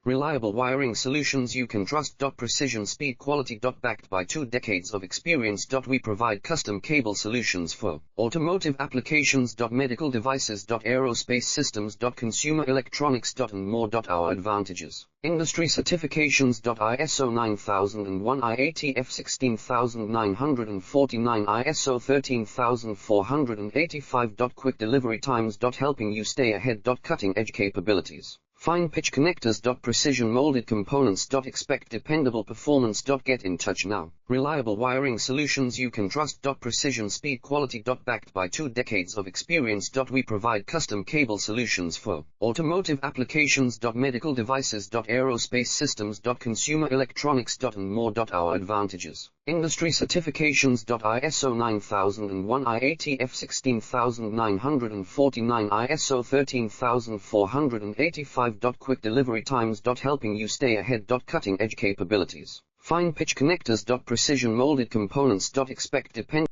Reliable wiring solutions you can trust. Precision speed quality. Backed by 2 decades of experience. We provide custom cable solutions for automotive applications. Medical devices. Aerospace systems. Consumer electronics. And more. Our advantages: industry certifications. ISO 9001, IATF 16949, ISO 13485. Quick delivery times. Helping you stay ahead. Cutting edge capabilities. Fine pitch connectors. Precision molded components. Expect dependable performance. Get in touch now. Reliable wiring solutions you can trust. Precision speed quality. Backed by 2 decades of experience. We provide custom cable solutions for automotive applications. Medical devices. Aerospace systems. Consumer electronics. And more. Our advantages: industry certifications. ISO 9001, IATF 16949, ISO 13485. Quick delivery times. Helping you stay ahead. Cutting edge capabilities. Fine pitch connectors. Precision molded components. Expect dependable